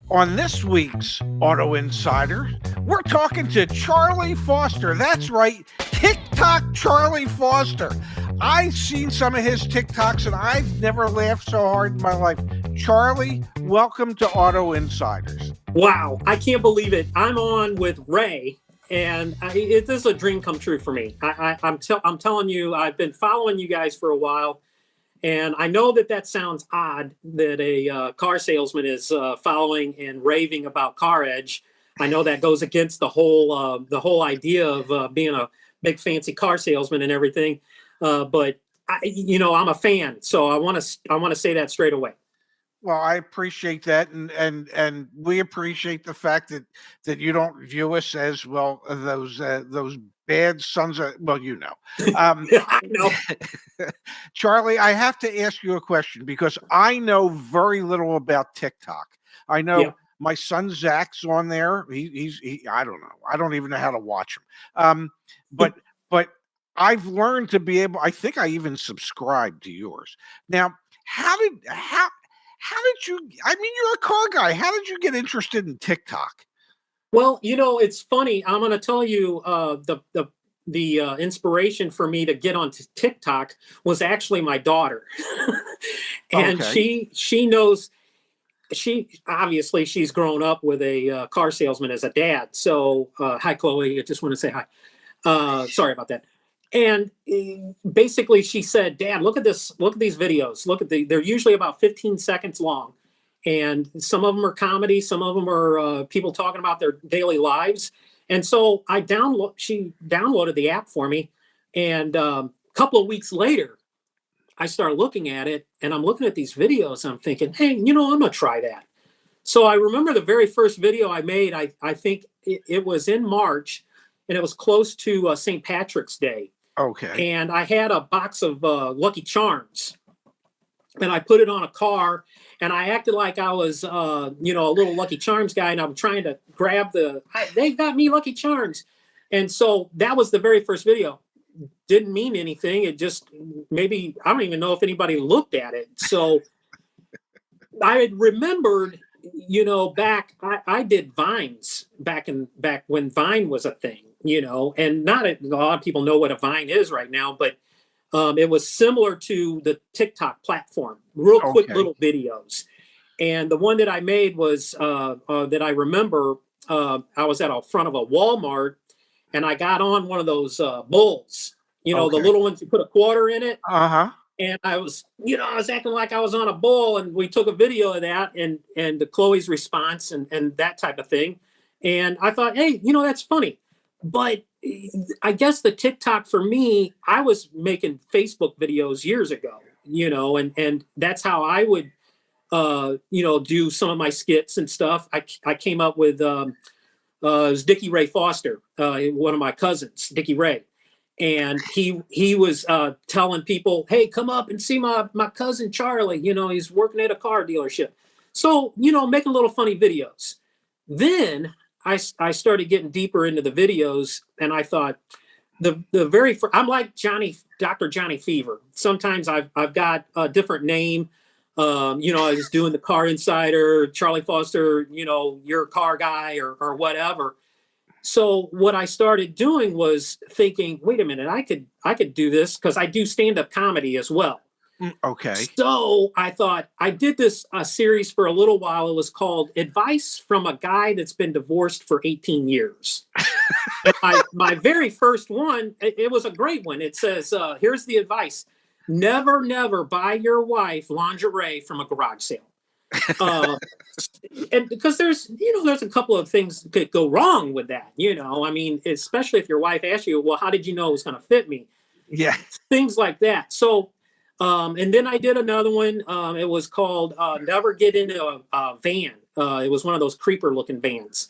On this week's Auto Insider, we're talking to Charlie Foster. That's right, TikTok Charlie Foster. I've seen some of his TikToks and I've never laughed so hard in my life. Charlie, welcome to Auto Insiders. Wow, I can't believe it. I'm on with Ray, and this is a dream come true for me. I'm telling you, I've been following you guys for a while, and I know that sounds odd that a car salesman is following and raving about Car Edge. I know that goes against the whole idea of being a big fancy car salesman and everything, but I'm a fan, so I want to say that straight away. Well, I appreciate that, and we appreciate the fact that you don't view us as well those bad sons of I know. Charlie, I have to ask you a question because I know very little about TikTok. I know Yeah. my son Zach's on there. He I don't know. I don't even know how to watch him. But but I've learned to be able. I think I even subscribe to yours now. How did you? I mean, you're a car guy. How did you get interested in TikTok? Well, it's funny. I'm going to tell you the inspiration for me to get onto TikTok was actually my daughter, and Okay. she knows she's grown up with a car salesman as a dad. So hi, Chloe. I just want to say hi. Sorry about that. And basically, she said, "Dad, look at this. Look at these videos. They're usually about 15 seconds long, and some of them are comedy, some of them are people talking about their daily lives." And so she downloaded the app for me, and a couple of weeks later, I started looking at it, and I'm looking at these videos, and I'm thinking, "Hey, I'm gonna try that." So I remember the very first video I made. I think it was in March, and it was close to St. Patrick's Day, Okay. and I had a box of Lucky Charms, and I put it on a car, and I acted like I was, a little Lucky Charms guy, and I'm trying to grab they got me Lucky Charms, and so that was the very first video. Didn't mean anything. It just maybe I don't even know if anybody looked at it. So I had remembered, back I did Vines back when Vine was a thing, and not a lot of people know what a Vine is right now, but it was similar to the TikTok platform, real quick Okay. little videos. And the one that I made was that I remember. I was at a front of a Walmart, and I got on one of those bowls, the Okay. little ones you put a quarter in it, Uh-huh. and I was acting like I was on a bull, and we took a video of that, and the Chloe's response and that type of thing, and I thought, hey, that's funny, but I guess the TikTok for me, I was making Facebook videos years ago, and that's how I would, do some of my skits and stuff. I came up with it was Dickie Ray Foster, one of my cousins, Dickie Ray, and he was telling people, "Hey, come up and see my cousin Charlie. He's working at a car dealership." So making little funny videos. Then I started getting deeper into the videos, and I thought the very first, I'm like Dr. Johnny Fever. Sometimes I've got a different name. I was doing the Car Insider, Charlie Foster, you're a car guy or whatever. So what I started doing was thinking, wait a minute, I could do this because I do stand-up comedy as well. Okay. So I thought I did this series for a little while. It was called Advice from a Guy That's Been Divorced for 18 Years. My very first one, it was a great one. It says, here's the advice. Never, never buy your wife lingerie from a garage sale. And because there's a couple of things that could go wrong with that. I mean, especially if your wife asks you, well, how did you know it was going to fit me? Yeah. Things like that. So, and then I did another one. It was called Never Get Into a Van. It was one of those creeper looking vans.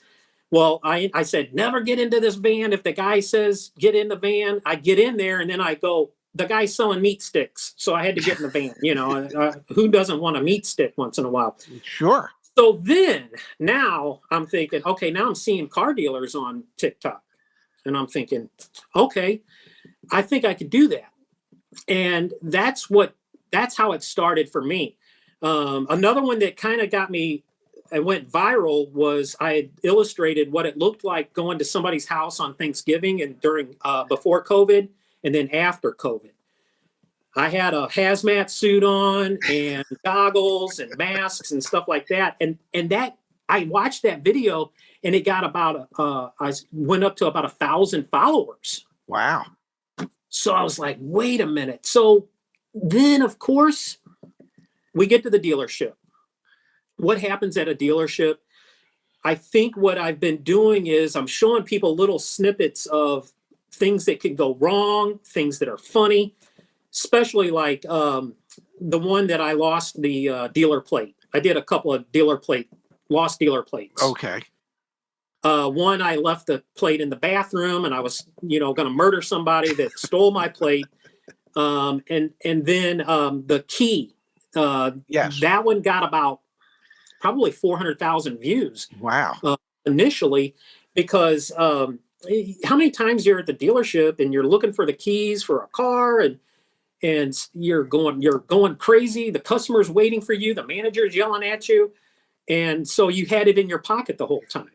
Well, I said, never get into this van. If the guy says get in the van, I get in there, and then I go, the guy's selling meat sticks. So I had to get in the van. Who doesn't want a meat stick once in a while? Sure. So then now I'm thinking, okay, now I'm seeing car dealers on TikTok. And I'm thinking, okay, I think I could do that. And that's how it started for me. Another one that kind of got me it went viral was I had illustrated what it looked like going to somebody's house on Thanksgiving and during before COVID and then after COVID. I had a hazmat suit on and goggles and masks and stuff like that. And that I watched that video and it got about I went up to about 1,000 followers. Wow. So I was like, wait a minute. So then of course we get to the dealership. What happens at a dealership? I think what I've been doing is I'm showing people little snippets of things that can go wrong, things that are funny. Especially like the one that I lost the dealer plate. I did a couple of lost dealer plates. Okay. One, I left the plate in the bathroom and I was, going to murder somebody that stole my plate. And then the key, yes, that one got about probably 400,000 views. Wow. Initially, because how many times you're at the dealership and you're looking for the keys for a car and you're going crazy. The customer's waiting for you. The manager's yelling at you. And so you had it in your pocket the whole time.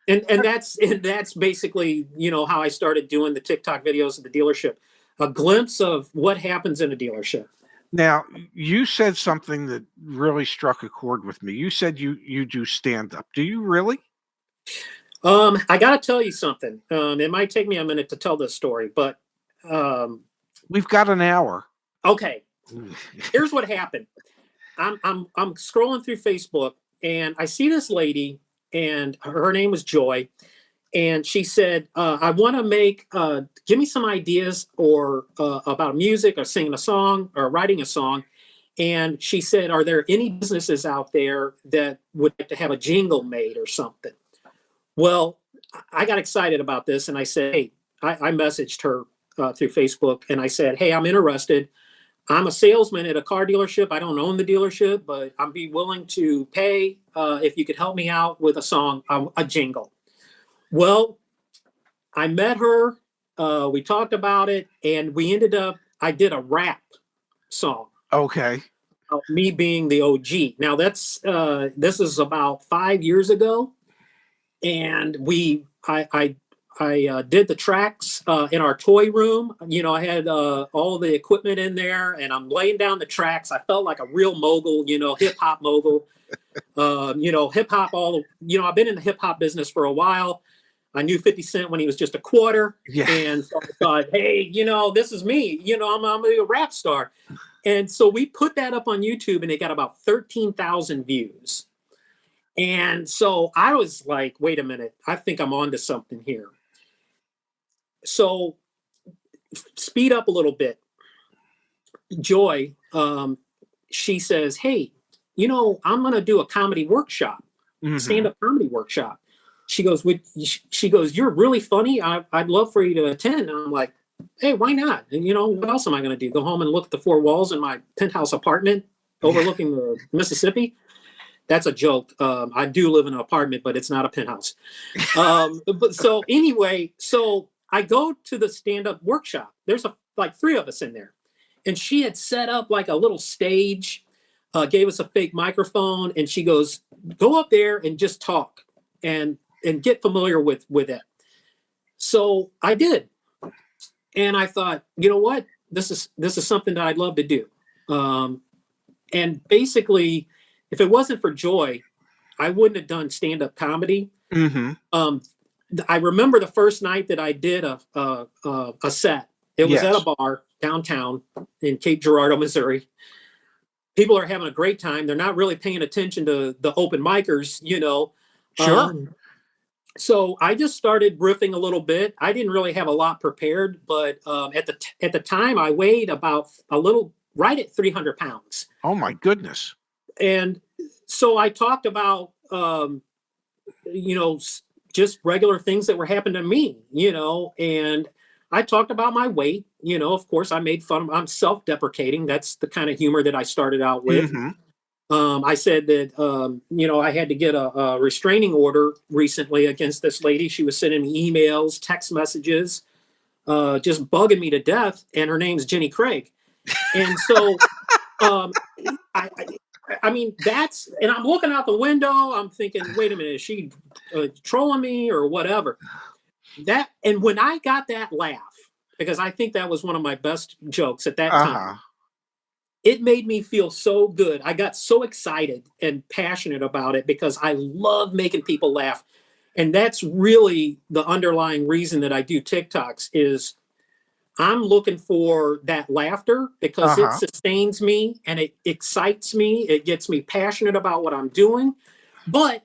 And that's basically, how I started doing the TikTok videos at the dealership, a glimpse of what happens in a dealership. Now, you said something that really struck a chord with me. You said you do stand-up. Do you really? I got to tell you something. It might take me a minute to tell this story, but we've got an hour. Okay. Here's what happened. I'm scrolling through Facebook and I see this lady and her name was Joy. And she said, I want to give me some ideas or about music or singing a song or writing a song. And she said, are there any businesses out there that would like to have a jingle made or something? Well, I got excited about this and I said, hey, I messaged her through Facebook and I said, hey, I'm interested. I'm a salesman at a car dealership. I don't own the dealership, but I'd be willing to pay if you could help me out with a song, a jingle. Well, I met her, we talked about it, and I did a rap song. Okay. Me being the OG. Now this is about 5 years ago. And I did the tracks in our toy room. I had all the equipment in there and I'm laying down the tracks. I felt like a real mogul, hip hop mogul, hip hop, I've been in the hip hop business for a while. I knew 50 Cent when he was just a quarter. Yeah. And so I thought, hey, this is me, I'm a rap star. And so we put that up on YouTube and it got about 13,000 views. And so I was like, wait a minute, I think I'm onto something here. So speed up a little bit. Joy, she says, hey, I'm going to do a comedy workshop, stand-up comedy workshop. She goes, you're really funny. I'd love for you to attend. And I'm like, hey, why not? And what else am I going to do? Go home and look at the four walls in my penthouse apartment overlooking the Mississippi? That's a joke. I do live in an apartment, but it's not a penthouse. But so anyway, so I go to the stand-up workshop. There's like 3 of us in there. And she had set up like a little stage, gave us a fake microphone. And she goes, go up there and just talk and get familiar with it. So I did. And I thought, you know what? This is something that I'd love to do. And basically, if it wasn't for Joy, I wouldn't have done stand-up comedy. I remember the first night that I did a set. It was at a bar downtown in Cape Girardeau, Missouri. People are having a great time. They're not really paying attention to the open micers, Sure. So I just started riffing a little bit. I didn't really have a lot prepared, but at the time I weighed about right at 300 pounds. Oh my goodness. And so I talked about, just regular things that were happening to me, and I talked about my weight, of course I made fun of, I'm self-deprecating. That's the kind of humor that I started out with. I said that, I had to get a restraining order recently against this lady. She was sending me emails, text messages, just bugging me to death. And her name's Jenny Craig. And so I mean, and I'm looking out the window. I'm thinking, wait a minute, is she trolling me or whatever? And when I got that laugh, because I think that was one of my best jokes at that time, it made me feel so good. I got so excited and passionate about it because I love making people laugh. And that's really the underlying reason that I do TikToks is I'm looking for that laughter because it sustains me and it excites me. It gets me passionate about what I'm doing. But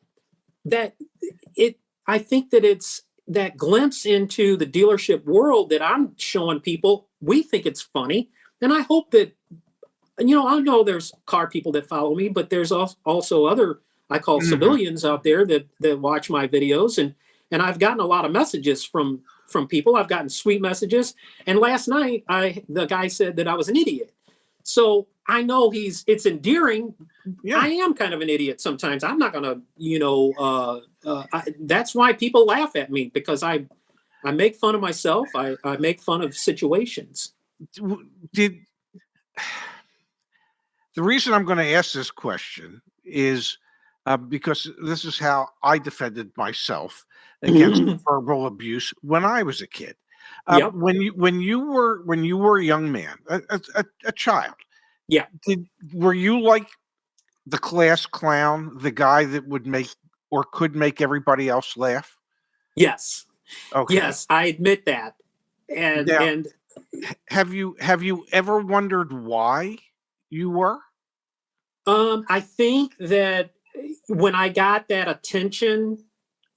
I think that it's that glimpse into the dealership world that I'm showing people. We think it's funny. And I hope that, I know there's car people that follow me, but there's also other, I call civilians out there that watch my videos. And I've gotten a lot of messages from people. I've gotten sweet messages. And last night, the guy said that I was an idiot. So I know it's endearing. Yeah. I am kind of an idiot sometimes. I'm not going to, that's why people laugh at me, because I make fun of myself. I make fun of situations. The reason I'm going to ask this question is because this is how I defended myself against verbal abuse when I was a kid. Yep. When you were a young man, a child, yeah, were you like the class clown, the guy that would make or could make everybody else laugh? Yes. Okay. Yes, I admit that. And have you ever wondered why you were? I think that when I got that attention,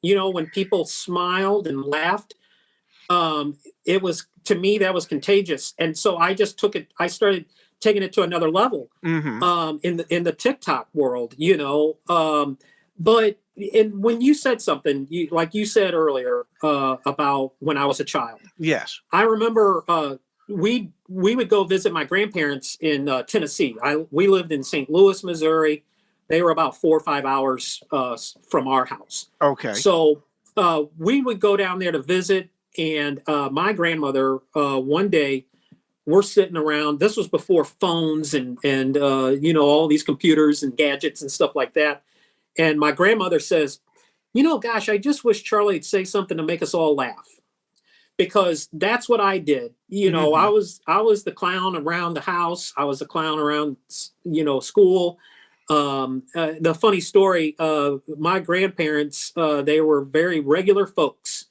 when people smiled and laughed, it was, to me, that was contagious. And so I just took it, I started taking it to another level in the TikTok world, but when you said something, like you said earlier about when I was a child. Yes. I remember we would go visit my grandparents in Tennessee. We lived in St. Louis, Missouri. They were about 4 or 5 hours from our house. Okay. So we would go down there to visit. And my grandmother, one day, we're sitting around. This was before phones and all these computers and gadgets and stuff like that. And my grandmother says, gosh, I just wish Charlie'd say something to make us all laugh. Because that's what I did. I was the clown around the house. I was the clown around, school. The funny story, my grandparents, they were very regular folks.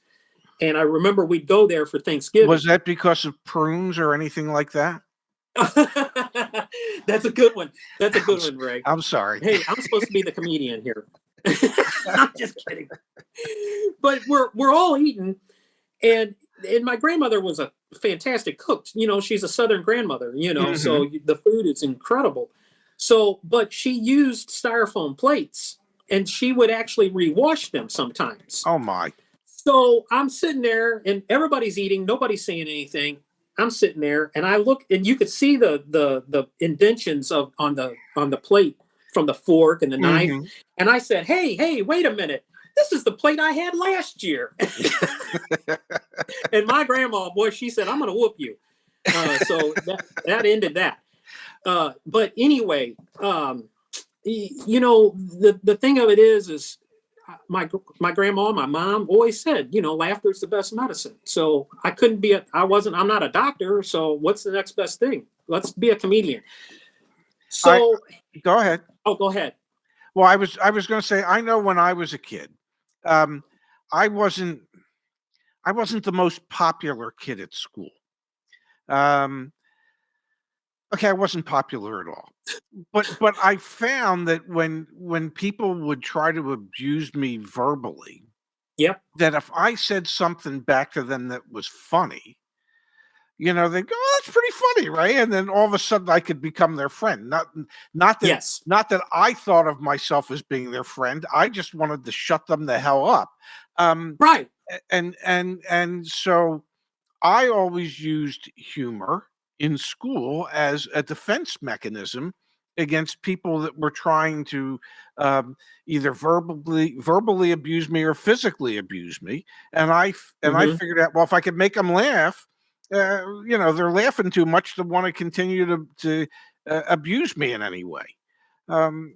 And I remember we'd go there for Thanksgiving. Was that because of prunes or anything like that? That's a good one. That's a good one, Greg. I'm sorry. Hey, I'm supposed to be the comedian here. I'm just kidding. But we're all eating. And my grandmother was a fantastic cook. She's a Southern grandmother, so the food is incredible. So, but she used styrofoam plates and she would actually rewash them sometimes. Oh my. So I'm sitting there and everybody's eating. Nobody's saying anything. I'm sitting there and I look and you could see the indentions on the plate from the fork and the knife. And I said, hey, wait a minute. This is the plate I had last year. And my grandma, boy, she said, I'm going to whoop you. So that ended that. But anyway, the thing of it is my grandma, my mom always said, laughter is the best medicine. So I'm not a doctor. So what's the next best thing? Let's be a comedian. So go ahead. Oh, go ahead. Well, I was going to say, I know when I was a kid, I wasn't the most popular kid at school. Okay, I wasn't popular at all. But I found that when people would try to abuse me verbally, that if I said something back to them that was funny, they'd go, "Oh, that's pretty funny, right?" And then all of a sudden I could become their friend. Not that I thought of myself as being their friend. I just wanted to shut them the hell up. Right. And so I always used humor in school as a defense mechanism against people that were trying to either verbally abuse me or physically abuse me. And I figured out, well, if I could make them laugh, they're laughing too much to want to continue to abuse me in any way.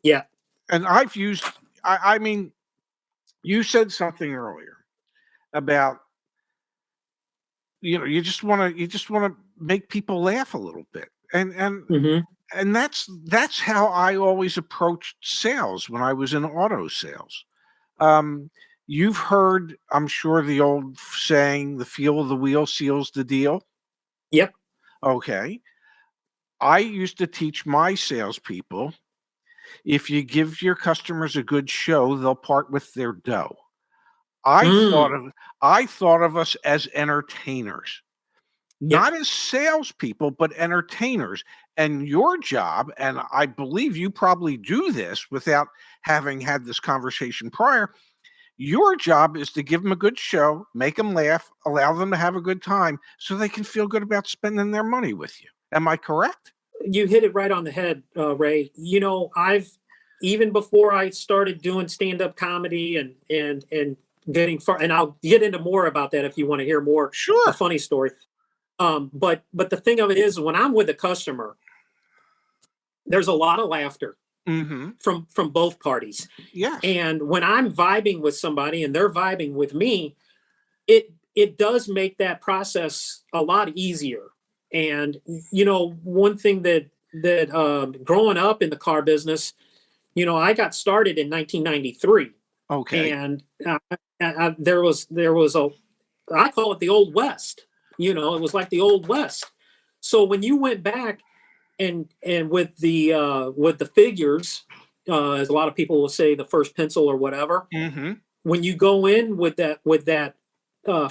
Yeah. And I've used. I mean, you said something earlier about you just want to make people laugh a little bit, Hmm. and that's how I always approached sales when I was in auto sales. Um, you've heard, I'm sure, the old saying, "The feel of the wheel seals the deal." Yep. Okay, I used to teach my salespeople, if you give your customers a good show, they'll part with their dough. I thought Mm. of I thought of us as entertainers, Yep. not as salespeople, but entertainers. And your job, and I believe you probably do this without having had this conversation prior, your job is to give them a good show, make them laugh, allow them to have a good time so they can feel good about spending their money with you. Am I correct? You hit it right on the head, Ray. I've even before I started doing stand-up comedy and getting far, and I'll get into more about that if you want to hear more, a Sure. funny story. But the thing of it is, when I'm with a customer, there's a lot of laughter Mm-hmm. from both parties. Yes. And when I'm vibing with somebody and they're vibing with me, it does make that process a lot easier. And one thing that growing up in the car business, I got started in 1993, Okay. and there was a, I call it the old west. It was like the old west. So when you went back and with the figures, as a lot of people will say, the first pencil or whatever, Mm-hmm. when you go in with that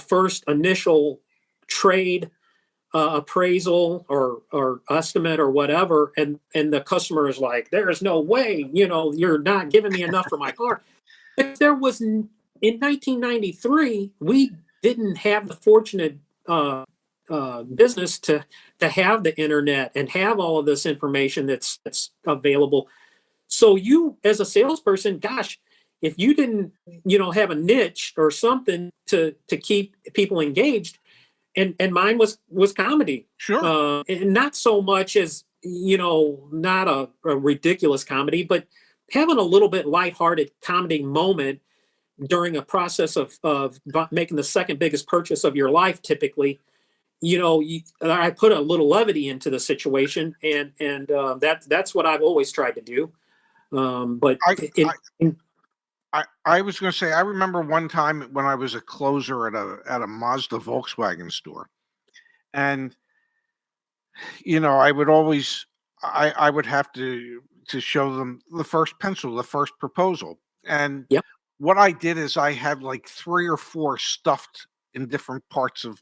first initial trade appraisal or estimate or whatever, and the customer is like, "There's no way, you're not giving me enough for my car." If there was in 1993, we didn't have the fortunate business to have the internet and have all of this information that's available. So you, as a salesperson, gosh, if you didn't, have a niche or something to keep people engaged, and mine was comedy, Sure. and not so much as not a ridiculous comedy, but having a little bit lighthearted comedy moment during a process of making the second biggest purchase of your life, typically. I put a little levity into the situation, and that's what I've always tried to do. But I it, I I was going to say, I remember one time when I was a closer at a Mazda Volkswagen store, and I would always I would have to show them the first pencil, the first proposal, and yep. what I did is I had like three or four stuffed in different parts of,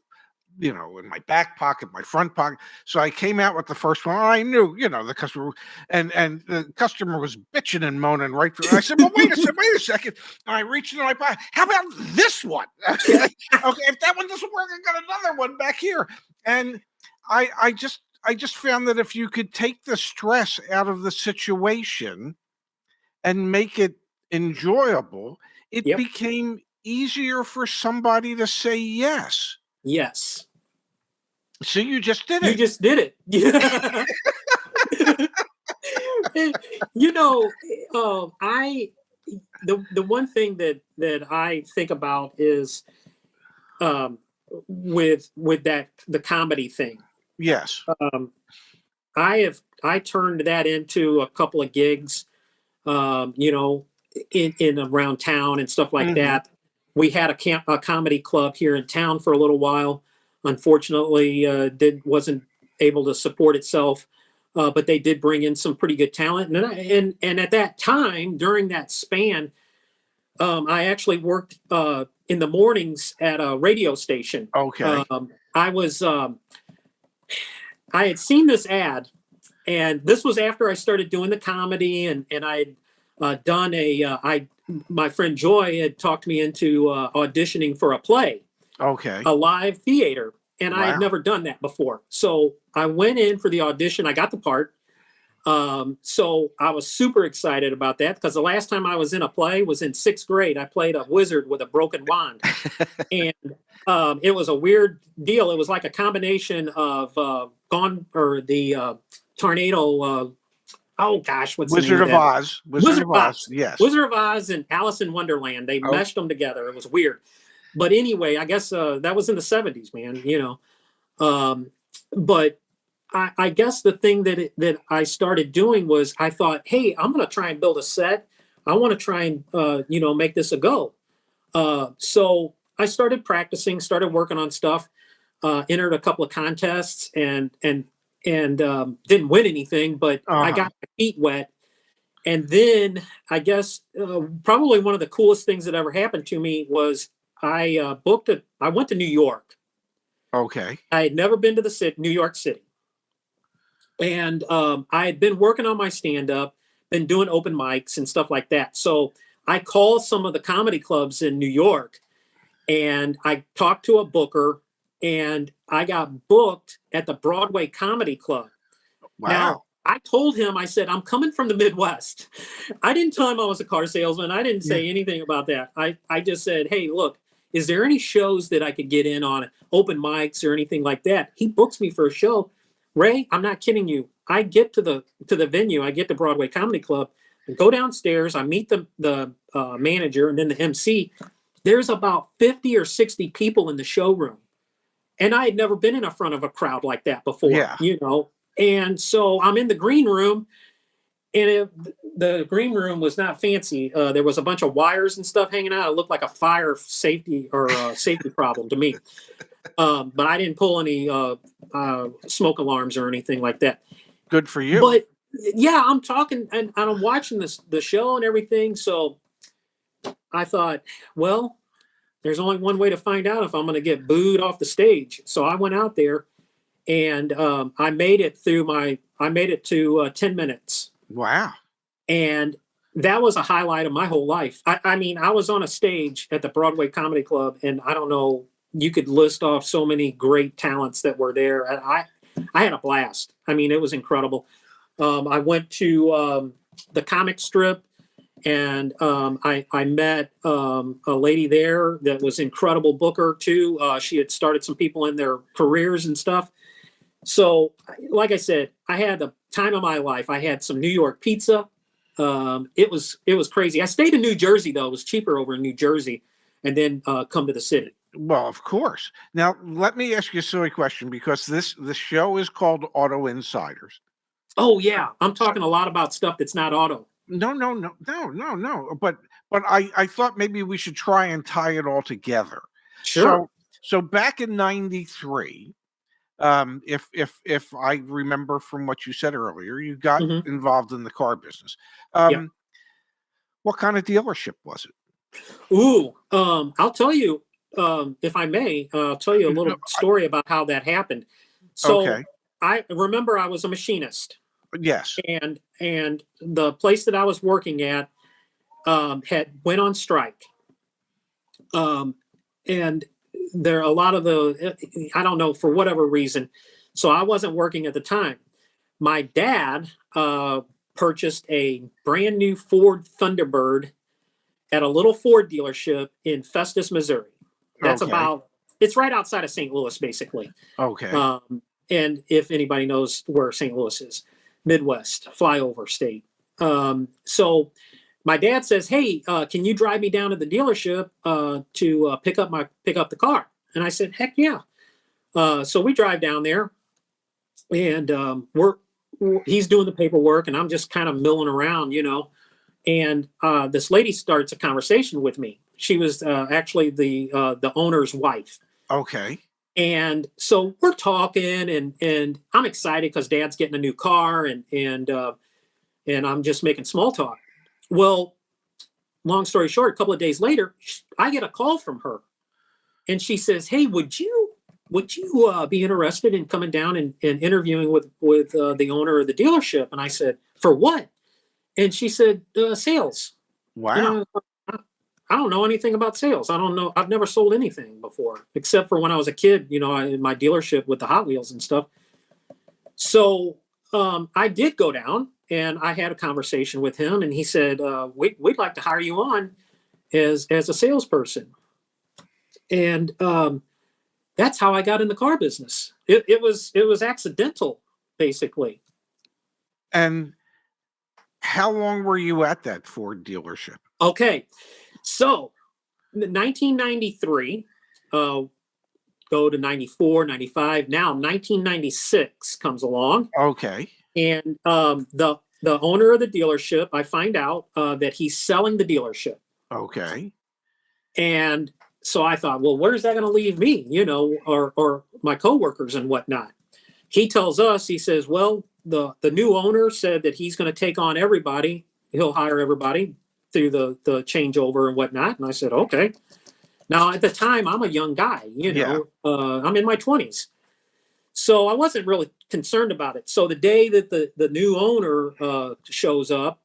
in my back pocket, my front pocket. So I came out with the first one. I knew, the customer, and the customer was bitching and moaning right through. I said, "Well, wait a second." And I reached into my pocket. How about this one? Okay, if that one doesn't work, I got another one back here. And I just found that if you could take the stress out of the situation and make it enjoyable, it Yep. became easier for somebody to say yes. Yes. So you just did You it. just did it. Yeah. you know, I the one thing that I think about is um, with that the comedy thing. Yes. Um, I turned that into a couple of gigs, in around town and stuff like Mhm. that. We had a comedy club here in town for a little while. Unfortunately, did wasn't able to support itself, but they did bring in some pretty good talent. And at that time, during that span, I actually worked in the mornings at a radio station. Okay. Um, I was I had seen this ad, and this was after I started doing the comedy, and I had done I my friend Joy had talked me into auditioning for a play, Okay. a live theater, and I had Wow. never done that before. So I went in for the audition. I got the part. So I was super excited about that because the last time I was in a play was in sixth grade. I played a wizard with a broken wand, and it was a weird deal. It was like a combination of Gone or the tornado. oh gosh, what's the name Wizard of of that? Oz. Wizard Wizard of of Oz. Oz. Yes. Wizard of Oz and Alice in Wonderland. They Oh, meshed them together. It was weird. But anyway, I guess that was in the 70s, man, you know. But I guess the thing that I started doing was I thought, hey, I'm going to try and build a set. I want to try and, make this a go. So I started practicing, started working on stuff, entered a couple of contests and didn't win anything, but I uh-huh. got my feet wet. And then I guess probably one of the coolest things that ever happened to me was I went to New York. Okay. I had never been to New York City. And I had been working on my stand up, been doing open mics and stuff like that. So I called some of the comedy clubs in New York and I talked to a booker and I got booked at the Broadway Comedy Club. Now, Wow. I told him, I said, I'm coming from the Midwest. I didn't tell him I was a car salesman. I didn't Yeah. say anything about that. I just said, hey, look, is there any shows that I could get in on, open mics or anything like that? He books me for a show. Ray, I'm not kidding you. I get to the venue, I get to Broadway Comedy Club, and go downstairs. I meet the manager and then the MC. There's about 50 or 60 people in the showroom. And I had never been in front of a crowd like that before, Yeah. you know. And so I'm in the green room, and the green room was not fancy. There was a bunch of wires and stuff hanging out. It looked like a fire safety or safety problem to me. But I didn't pull any smoke alarms or anything like that. Good for you. But yeah, I'm talking and I'm watching the show and everything. So I thought, well, there's only one way to find out if I'm going to get booed off the stage. So I went out there and I made it to 10 minutes. Wow. And that was a highlight of my whole life. I mean, I was on a stage at the Broadway Comedy Club, and I don't know, you could list off so many great talents that were there. And I had a blast. I mean, it was incredible. I went to the comic strip, and I met a lady there that was incredible booker too. She had started some people in their careers and stuff. So, like I said, I had the time of my life. I had some New York pizza. It was crazy. I stayed in New Jersey though. It was cheaper over in New Jersey, and then come to the city. Well, of course. Now, let me ask you a silly question because the show is called Auto Insiders. Oh yeah, I'm talking a lot about stuff that's not auto. No. But I thought maybe we should try and tie it all together. Sure. So back in '93, if I remember from what you said earlier, you got Mhm. involved in the car business. Yeah. What kind of dealership was it? Ooh, I'll tell you, if I may, I'll tell you a No, little story about how that happened. So okay. I remember I was a machinist, Yes. and the place that I was working at had went on strike, and there a lot of I don't know for whatever reason, so I wasn't working at the time. My dad purchased a brand new Ford Thunderbird at a little Ford dealership in Festus, Missouri. That's Okay. it's right outside of St. Louis, basically. Okay. And if anybody knows where St. Louis is, Midwest, flyover state. So my dad says, "Hey, can you drive me down to the dealership to pick up the car?" And I said, "Heck yeah!" So we drive down there, and he's doing the paperwork, and I'm just kind of milling around, you know. And this lady starts a conversation with me. She was actually the owner's wife. Okay. And so we're talking, and I'm excited because Dad's getting a new car, and I'm just making small talk. Well, long story short, a couple of days later, I get a call from her, and she says, "Hey, would you be interested in coming down and interviewing with the owner of the dealership?" And I said, "For what?" And she said, "Sales." And Wow. I don't know anything about sales. I don't know. I've never sold anything before, except for when I was a kid, you know, in my dealership with the Hot Wheels and stuff. So I did go down and I had a conversation with him, and he said, we'd like to hire you on as a salesperson. And that's how I got in the car business. It was accidental, basically. And How long were you at that Ford dealership? Okay, so 1993, go to 94, 95. Now 1996 comes along, Okay. and the owner of the dealership, I find out that he's selling the dealership. Okay. And so I thought, well, where's that going to leave me, or my coworkers and whatnot? He tells us, he says, well, the new owner said that he's going to take on everybody. He'll hire everybody through the changeover and whatnot. And I said, okay. Now, at the time, I'm a young guy, I'm in my 20s. So I wasn't really concerned about it. So the day that the new owner shows up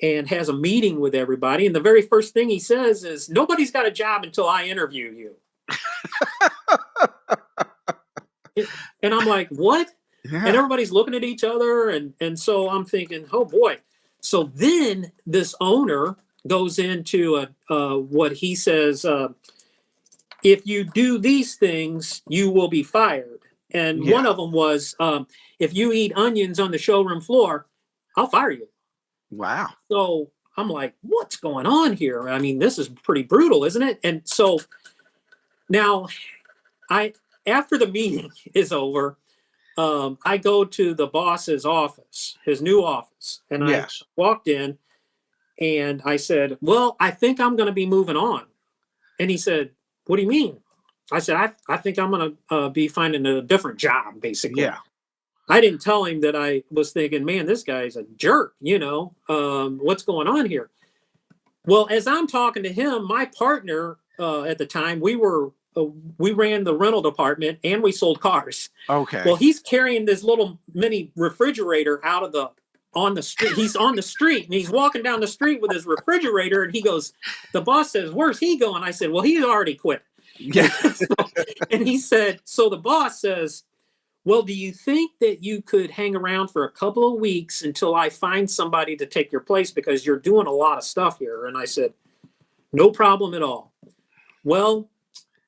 and has a meeting with everybody, and the very first thing he says is, nobody's got a job until I interview you. And I'm like, what? Yeah. And everybody's looking at each other. And so I'm thinking, oh boy. So then this owner goes into what he says, if you do these things, you will be fired. And one of them was, if you eat onions on the showroom floor, I'll fire you. Wow. So I'm like, what's going on here? I mean, this is pretty brutal, isn't it? And so now after the meeting is over, I go to the boss's office, his new office, and I walked in and I said, well, I think I'm going to be moving on. And he said, what do you mean? I said, I think I'm going to be finding a different job, basically. Yeah. I didn't tell him that I was thinking, man, this guy's a jerk, what's going on here? Well, as I'm talking to him, my partner at the time, we ran the rental department and we sold cars. Okay. Well, he's carrying this little mini refrigerator on the street. He's on the street and he's walking down the street with his refrigerator. And he goes, the boss says, where's he going? I said, well, he's already quit. Yeah. And he said, so the boss says, well, do you think that you could hang around for a couple of weeks until I find somebody to take your place? Because you're doing a lot of stuff here. And I said, no problem at all. Well,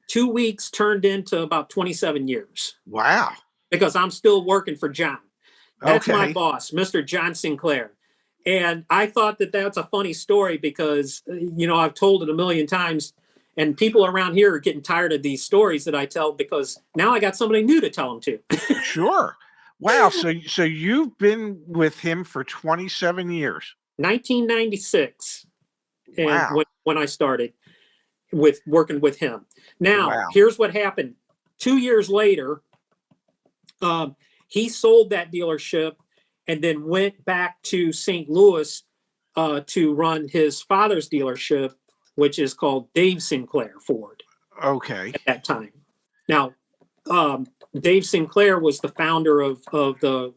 2 weeks turned into about 27 years. Wow. Because I'm still working for John. That's my Okay. boss, Mr. John Sinclair. And I thought that that's a funny story because, I've told it a million times. And people around here are getting tired of these stories that I tell because now I got somebody new to tell them to. Sure. Wow. So you've been with him for 27 years. 1996. And Wow. when I started with working with him. Now, here's what happened. 2 years later, he sold that dealership and then went back to St. Louis to run his father's dealership, which is called Dave Sinclair Ford. Okay. At that time. Now, Dave Sinclair was the founder of the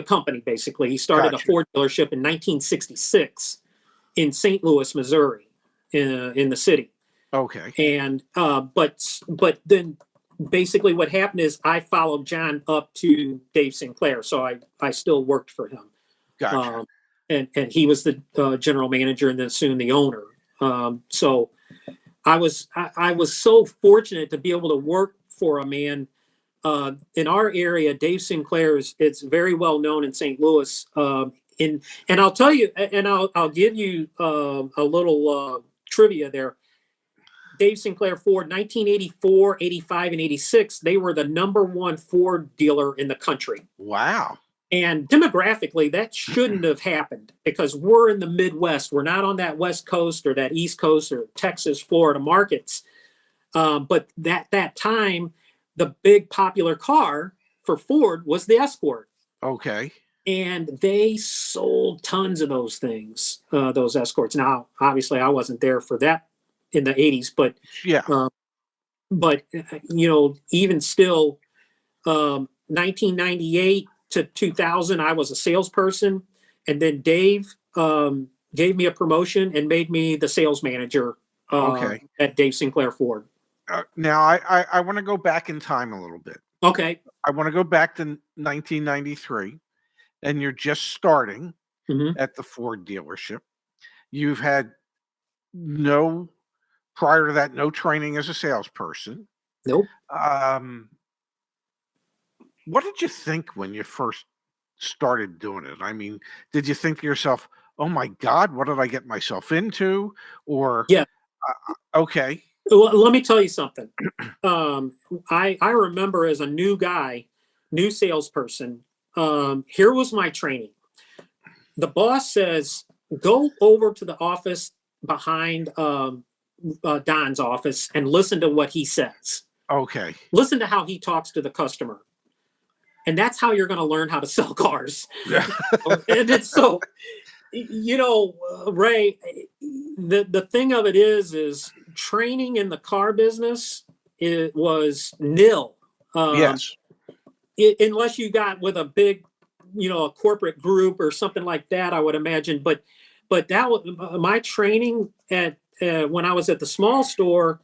company, basically. He started a Ford dealership in 1966 in St. Louis, Missouri, in the city. Okay. And but then basically what happened is I followed John up to Dave Sinclair, so I still worked for him. Gotcha. And he was the general manager and then soon the owner. So I was so fortunate to be able to work for a man in our area. Dave Sinclair it's very well known in St. Louis. And I'll tell you, and I'll give you a little trivia there. Dave Sinclair Ford, 1984, 85, and 86, they were the #1 Ford dealer in the country. Wow. And demographically, that shouldn't have happened because we're in the Midwest. We're not on that West Coast or that East Coast or Texas, Florida markets. But that time, the big popular car for Ford was the Escort. Okay. And they sold tons of those things, those Escorts. Now, obviously, I wasn't there for that in the 80s, but even still, 1998 to 2000, I was a salesperson, and then Dave gave me a promotion and made me the sales manager at Dave Sinclair Ford. Now, I want to go back in time a little bit. Okay. I want to go back to 1993, and you're just starting at the Ford dealership. You've had prior to that, no training as a salesperson. Nope. What did you think when you first started doing it? I mean, did you think to yourself, "Oh my God, what did I get myself into?" Or Yeah. okay, Well, let me tell you something. I remember as a new guy, new salesperson, here was my training. The boss says, go over to the office behind Don's office and listen to what he says. okay, Listen to how he talks to the customer. And that's how you're going to learn how to sell cars. And it's so, Ray, the thing of it is training in the car business, it was nil. yes, Unless you got with a big, a corporate group or something like that, I would imagine. But that was my training at when I was at the small store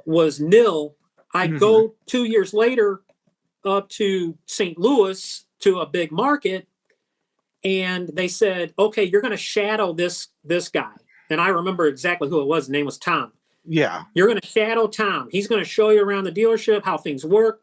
was nil. I mhm, go 2 years later up to St. Louis to a big market, and they said, "Okay, you're going to shadow this guy." And I remember exactly who it was. His name was Tom. yeah, You're going to shadow Tom. He's going to show you around the dealership how things work.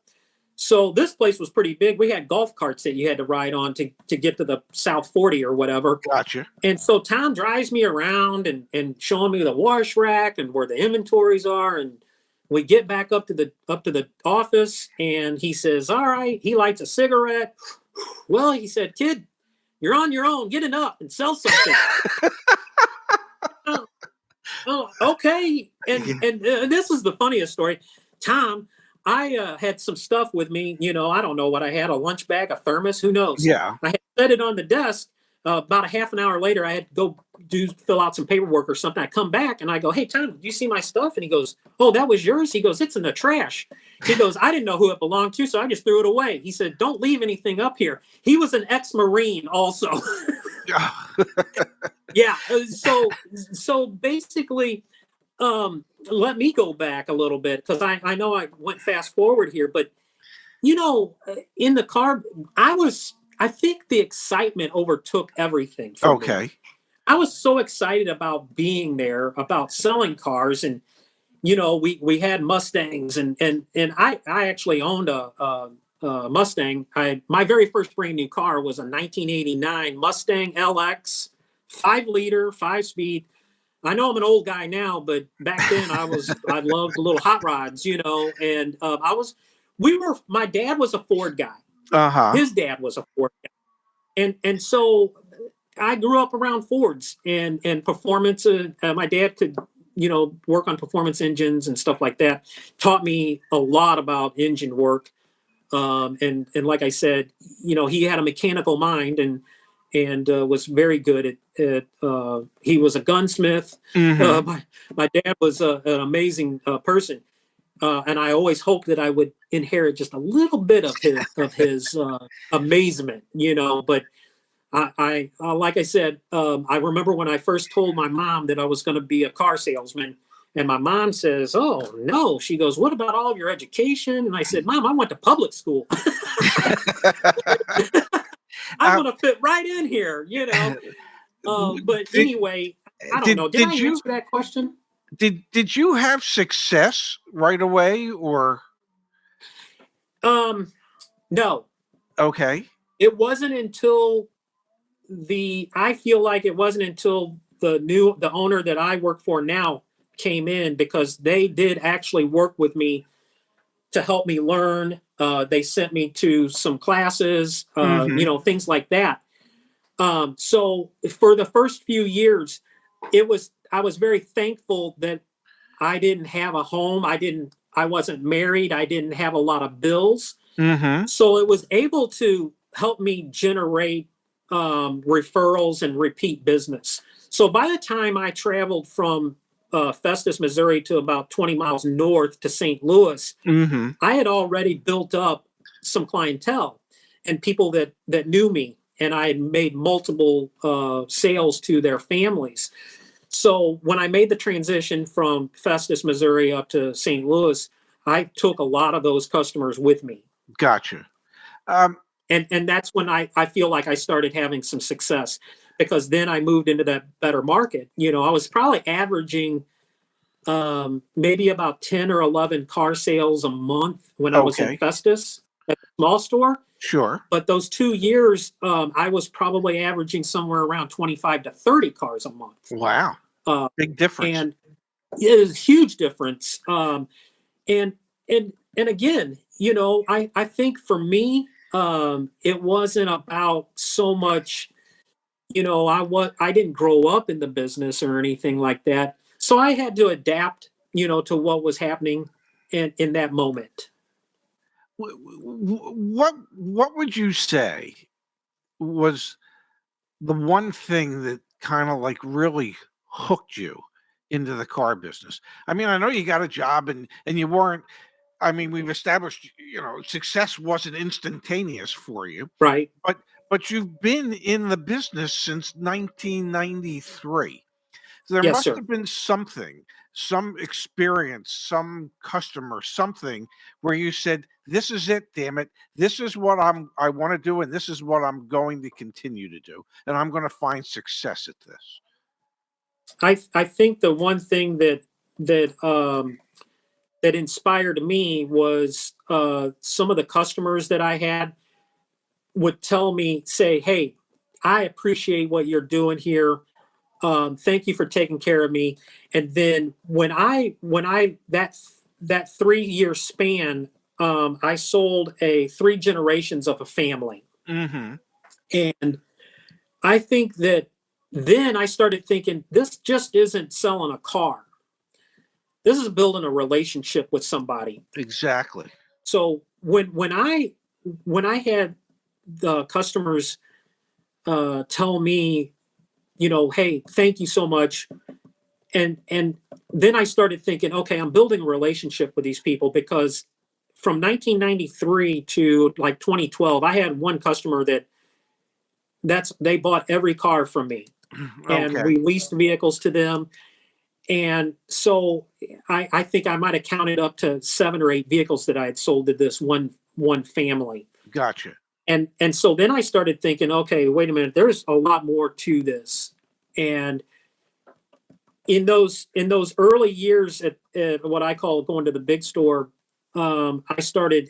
So this place was pretty big. We had golf carts that you had to ride on to get to the South 40 or whatever. gotcha. And so Tom drives me around and showing me the wash rack and where the inventories are. And we get back up to the office, and he says, "All right." He lights a cigarette. "Well," he said, "kid, you're on your own. Get it up and sell something." Oh, okay. And this is the funniest story. Tom, I had some stuff with me. I don't know what I had, a lunch bag, a thermos, who knows? Yeah, I had set it on the desk. About a half an hour later, I had to go fill out some paperwork or something. I come back and I go, "Hey, Tom, do you see my stuff?" And he goes, "Oh, that was yours?" He goes, "It's in the trash." He goes, "I didn't know who it belonged to, so I just threw it away." He said, "Don't leave anything up here." He was an ex-Marine also. Yeah. So basically, let me go back a little bit, because I know I went fast forward here, but in the car, I think the excitement overtook everything for me. okay, I was so excited about being there, about selling cars, and we had Mustangs, and I actually owned a Mustang. My very first brand new car was a 1989 Mustang LX, 5-liter, 5-speed. I know I'm an old guy now, but back then I loved little hot rods, and my dad was a Ford guy. uh-huh, His dad was a Ford guy. And so I grew up around Fords and performance. My dad could, work on performance engines and stuff like that. Taught me a lot about engine work. And like I said, he had a mechanical mind, and was very good at he was a gunsmith. mhm, My dad was an amazing person. And I always hoped that I would inherit just a little bit of his amazement, But I like I said, I remember when I first told my mom that I was going to be a car salesman, and my mom says, "Oh no," she goes, "What about all of your education?" And I said, "Mom, I went to public school. I'm uh, going to fit right in here, But did anyway, I don't did know. Did I did you answer that question? did you have success right away, or Um, no. okay, It wasn't until I feel like it wasn't until the owner that I work for now came in, because they did actually work with me to help me learn. They sent me to some classes, mhm, things like that. So for the first few years, I was very thankful that I didn't have a home. I wasn't married. I didn't have a lot of bills. mhm, So it was able to help me generate referrals and repeat business. So by the time I traveled from Festus, Missouri to about 20 miles north to St. Louis, mhm, I had already built up some clientele and people that knew me, and I had made multiple sales to their families. So when I made the transition from Festus, Missouri up to St. Louis, I took a lot of those customers with me. gotcha. Um, And that's when I feel like I started having some success, because then I moved into that better market. I was probably averaging maybe about 10 or 11 car sales a month when I was in okay, Festus at the small store. Sure. But those 2 years, I was probably averaging somewhere around 25 to 30 cars a month. Wow. Uh, Big difference. and it is a huge difference. And and again, I think for me, it wasn't about so much, I didn't grow up in the business or anything like that. So I had to adapt, to what was happening in that moment. What would you say was the one thing that kind of like really hooked you into the car business? I mean, I know you got a job and you weren't. I mean, we've established, success wasn't instantaneous for you, Right. but you've been in the business since 1993. So there Yes, must sir. have been something, some experience, some customer, something where you said, "This is it, damn it. This is what I want to do, and this is what I'm going to continue to do, and I'm going to find success at this." I think the one thing that inspired me was some of the customers that I had would say, "Hey, I appreciate what you're doing here. Thank you for taking care of me." And then when I that 3 year span, I sold three generations of a family, Hmm. and I think that then I started thinking, this just isn't selling a car. This is building a relationship with somebody. Exactly. So when I had the customers tell me, "Hey, thank you so much," and then I started thinking, okay, I'm building a relationship with these people, because from 1993 to like 2012, I had one customer they bought every car from me, and Okay. we leased vehicles to them. And so I think I might have counted up to 7 or 8 vehicles that I had sold to this one family. Gotcha. And so then I started thinking, okay, wait a minute, there's a lot more to this. And in those early years at what I call going to the big store, I started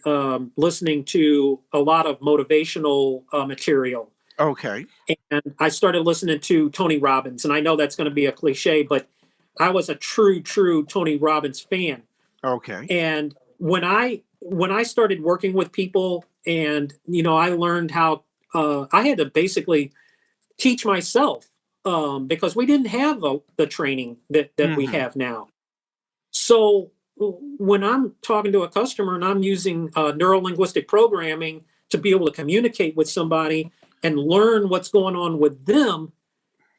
listening to a lot of motivational material, Okay. and I started listening to Tony Robbins. And I know that's going to be a cliche, but I was a true Tony Robbins fan. Okay. And when I started working with people, and I learned how I had to basically teach myself, because we didn't have the training that we Hmm. have now. So when I'm talking to a customer and I'm using neuro linguistic programming to be able to communicate with somebody and learn what's going on with them,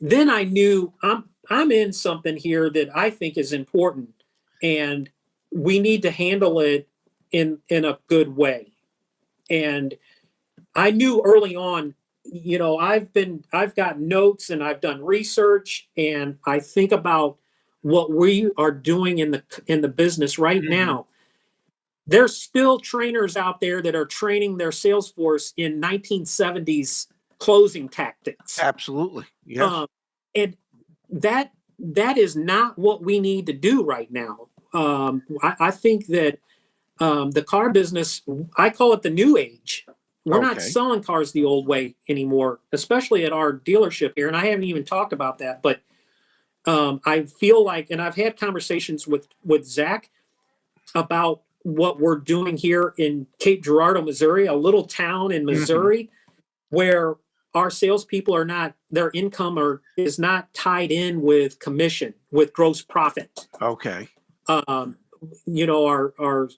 then I knew I'm in something here that I think is important, and we need to handle it in a good way. And I knew early on, I've got notes and I've done research, and I think about what we are doing in the business right Hmm. now. There's still trainers out there that are training their sales force in 1970s closing tactics. Absolutely. Yes. Um, and that is not what we need to do right now. I think that the car business, I call it the new age. We're not Okay. selling cars the old way anymore, especially at our dealership here. And I haven't even talked about that, but I feel like, and I've had conversations with Zach about what we're doing here in Cape Girardeau, Missouri, a little town in Hmm. Missouri, where our salespeople their income is not tied in with commission, with gross profit. Okay. Um, our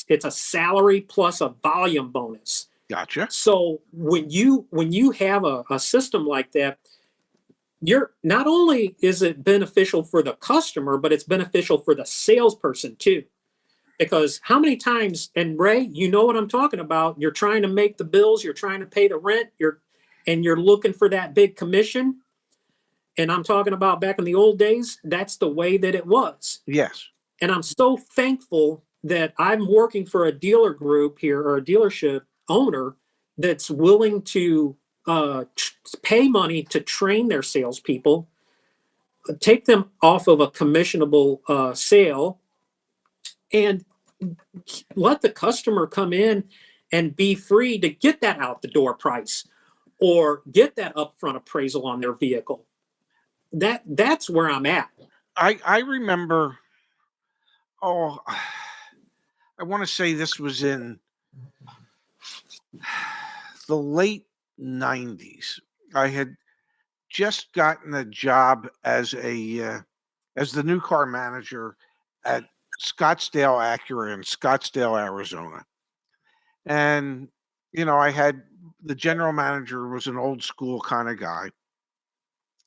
it's a salary plus a volume bonus. Gotcha. So when you have a system like that, you're not only is it beneficial for the customer, but it's beneficial for the salesperson too. Because how many times, and Ray, you know what I'm talking about, you're trying to make the bills, you're trying to pay the rent, you're looking for that big commission. And I'm talking about back in the old days, that's the way that it was. Yes. And I'm so thankful that I'm working for a dealer group here, or a dealership owner that's willing to pay money to train their salespeople, take them off of a commissionable sale, and let the customer come in and be free to get that out the door price or get that upfront appraisal on their vehicle. That's where I'm at. I remember, oh, I want to say this was in the late 90s. I had just gotten a job as the new car manager at Scottsdale Acura in Scottsdale, Arizona. And I had the general manager was an old school kind of guy.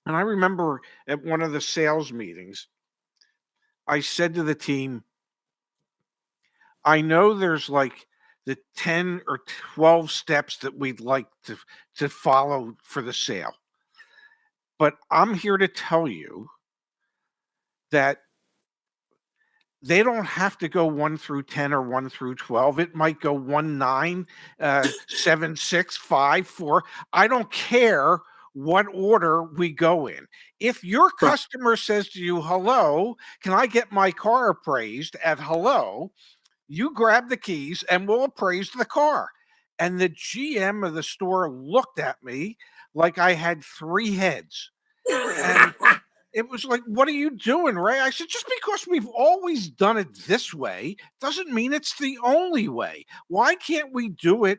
And I remember at one of the sales meetings, I said to the team, I know there's like the 10 or 12 steps that we'd like to follow for the sale. But I'm here to tell you that they don't have to go 1 through 10 or 1 through 12. It might go 1, 9, 7, 6, 5, 4. I don't care what order we go in. If your customer says to you, hello, can I get my car appraised at hello? You grab the keys and we'll appraise the car. And the GM of the store looked at me like I had 3 heads. And it was like, what are you doing, Ray? I said, just because we've always done it this way doesn't mean it's the only way. Why can't we do it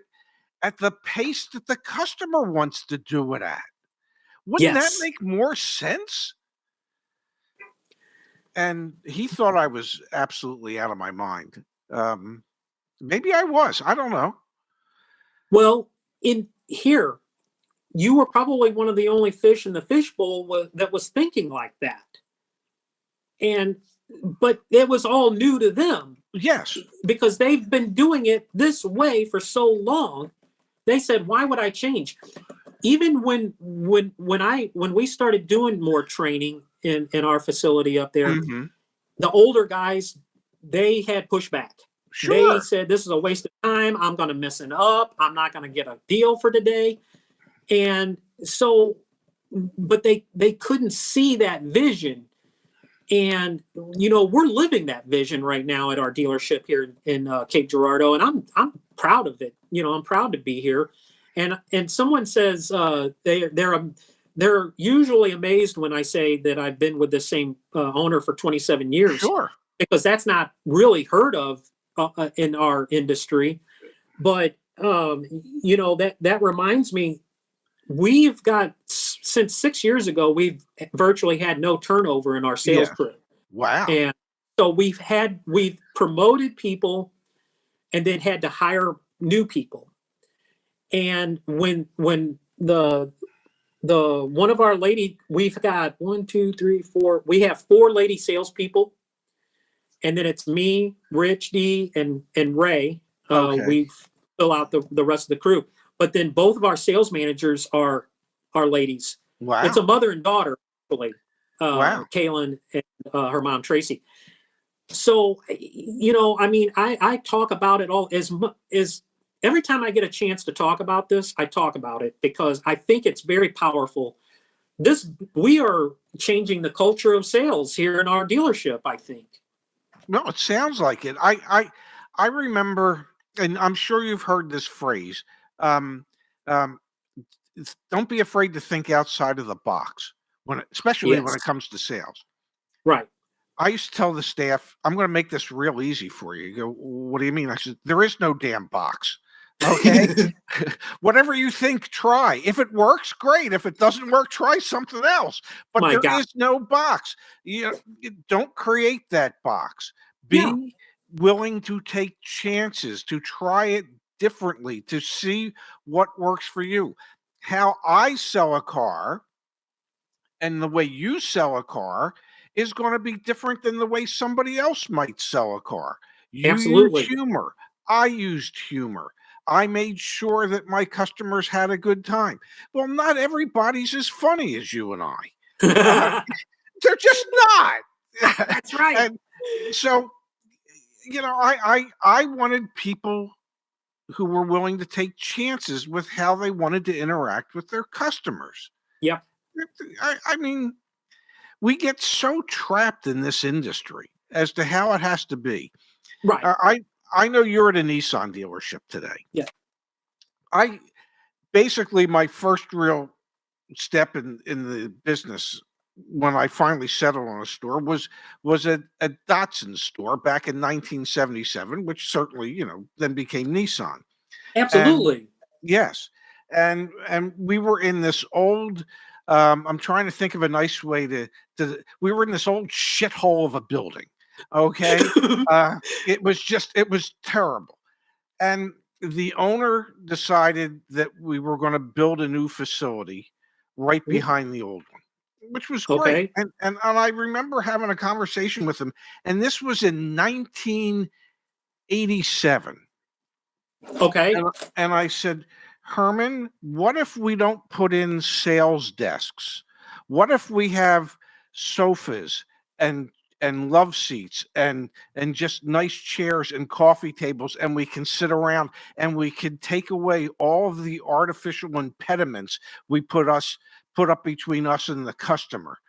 at the pace that the customer wants to do it at? Wouldn't that make more sense? And he thought I was absolutely out of my mind. Maybe I was. I don't know. Well, in here, you were probably one of the only fish in the fishbowl that was thinking like that. But it was all new to them. Yes. Because they've been doing it this way for so long. They said, why would I change? Even when we started doing more training in our facility up there, the older guys, they had pushback. Sure. They said, this is a waste of time. I'm going to mess it up. I'm not going to get a deal for today. And so, but they couldn't see that vision. And, we're living that vision right now at our dealership here in Cape Girardeau. And I'm proud of it. I'm proud to be here. And someone says they're usually amazed when I say that I've been with the same owner for 27 years. Sure. Because that's not really heard of in our industry. But, that reminds me, we've got, since 6 years ago, we've virtually had no turnover in our sales crew. Wow. And so we've promoted people and then had to hire new people. And when the one of our lady, we've got 1, 2, 3, 4, we have 4 lady salespeople. And then it's me, Rich D, and Ray. We fill out the rest of the crew. But then both of our sales managers are ladies. Wow. It's a mother and daughter, actually. Wow. Kaylin and her mom, Tracy. So, I talk about it all as every time I get a chance to talk about this, I talk about it because I think it's very powerful. We are changing the culture of sales here in our dealership, I think. No, it sounds like it. I remember, and I'm sure you've heard this phrase. Don't be afraid to think outside of the box especially when it comes to sales. Right. I used to tell the staff, I'm going to make this real easy for you. You go, what do you mean? I said, there is no damn box. Okay. Whatever you think, try. If it works, great. If it doesn't work, try something else. But there is no box. You don't create that box. Be willing to take chances, to try it differently, to see what works for you. How I sell a car and the way you sell a car is going to be different than the way somebody else might sell a car. You Absolutely. used humor. I used humor. I made sure that my customers had a good time. Well, not everybody's as funny as you and I. They're just not. That's right. And so, I wanted people who were willing to take chances with how they wanted to interact with their customers. Yeah. I mean, we get so trapped in this industry as to how it has to be. Right. I know you're at a Nissan dealership today. Yeah. I basically, my first real step in the business when I finally settled on a store was a Datsun store back in 1977, which certainly, then became Nissan. And Absolutely. yes, and we were in this old. I'm trying to think of a nice way to. We were in this old shithole of a building. Okay, it was terrible, and the owner decided that we were going to build a new facility right behind the old one, which was great. Okay. And I remember having a conversation with him, and this was in 1987. Okay. And I said, Herman, what if we don't put in sales desks? What if we have sofas and love seats and just nice chairs and coffee tables, and we can sit around and we can take away all of the artificial impediments we put up between us and the customer.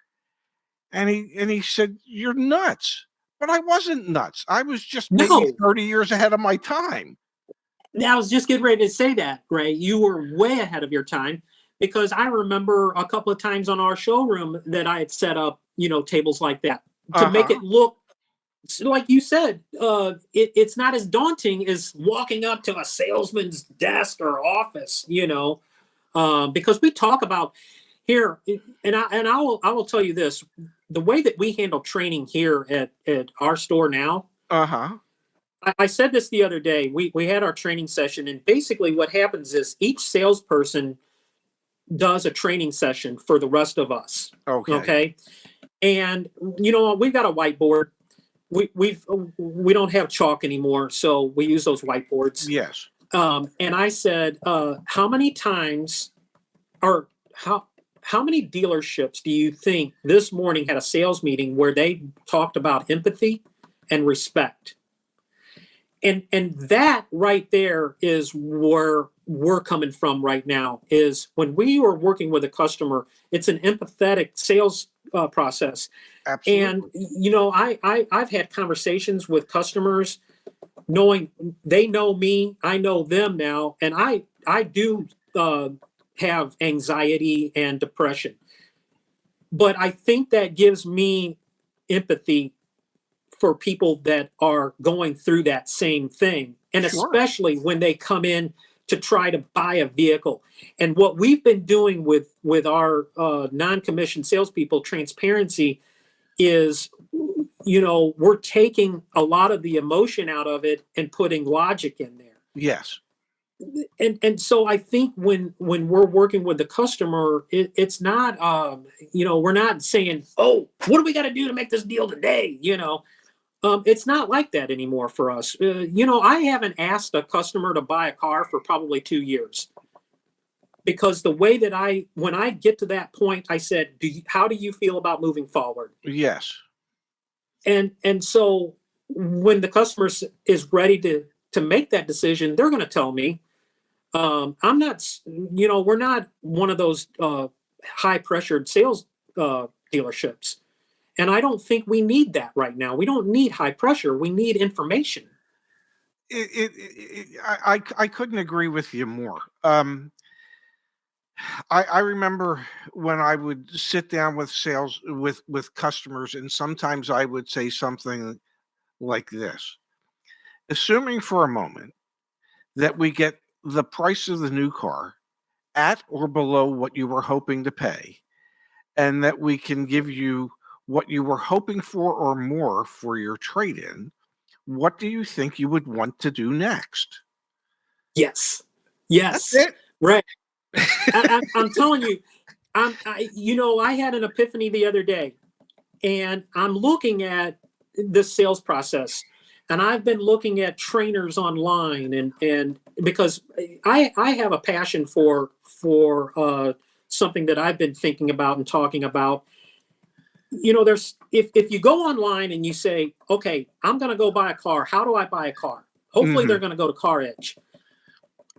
And he said, you're nuts. But I wasn't nuts. I was just maybe No. 30 years ahead of my time. I was just getting ready to say that, Ray. You were way ahead of your time, because I remember a couple of times on our showroom that I had set up, tables like that to make it look like you said. It's not as daunting as walking up to a salesman's desk or office, because we talk about here, and I will tell you this: the way that we handle training here at our store now. I said this the other day. We had our training session, and basically what happens is each salesperson does a training session for the rest of us. Okay. And we've got a whiteboard. We don't have chalk anymore, so we use those whiteboards. Yes. And I said, how many times, or how many dealerships do you think this morning had a sales meeting where they talked about empathy and respect? And that right there is where we're coming from right now. Is when we are working with a customer, it's an empathetic sales process. Absolutely. And I've had conversations with customers, knowing they know me, I know them now, and I do have anxiety and depression, but I think that gives me empathy for people that are going through that same thing. And Sure. especially when they come in to try to buy a vehicle. And what we've been doing with our non-commissioned salespeople, transparency, is, we're taking a lot of the emotion out of it and putting logic in there. Yes. And so I think when we're working with the customer, it's not, we're not saying, oh, what do we got to do to make this deal today? It's not like that anymore for us. I haven't asked a customer to buy a car for probably 2 years, because the way that when I get to that point, I said, how do you feel about moving forward? Yes. And so when the customer is ready to make that decision, they're going to tell me. I'm not, we're not one of those high pressured sales dealerships. And I don't think we need that right now. We don't need high pressure. We need information. I couldn't agree with you more. I remember when I would sit down with with customers, and sometimes I would say something like this: assuming for a moment that we get the price of the new car at or below what you were hoping to pay, and that we can give you what you were hoping for or more for your trade-in, what do you think you would want to do next? Yes. That's it. Right. I'm telling you, I had an epiphany the other day, and I'm looking at this sales process, and I've been looking at trainers online, and because I have a passion for something that I've been thinking about and talking about. There's if you go online and you say, okay, I'm going to go buy a car. How do I buy a car? Hopefully they're going to go to Car Edge.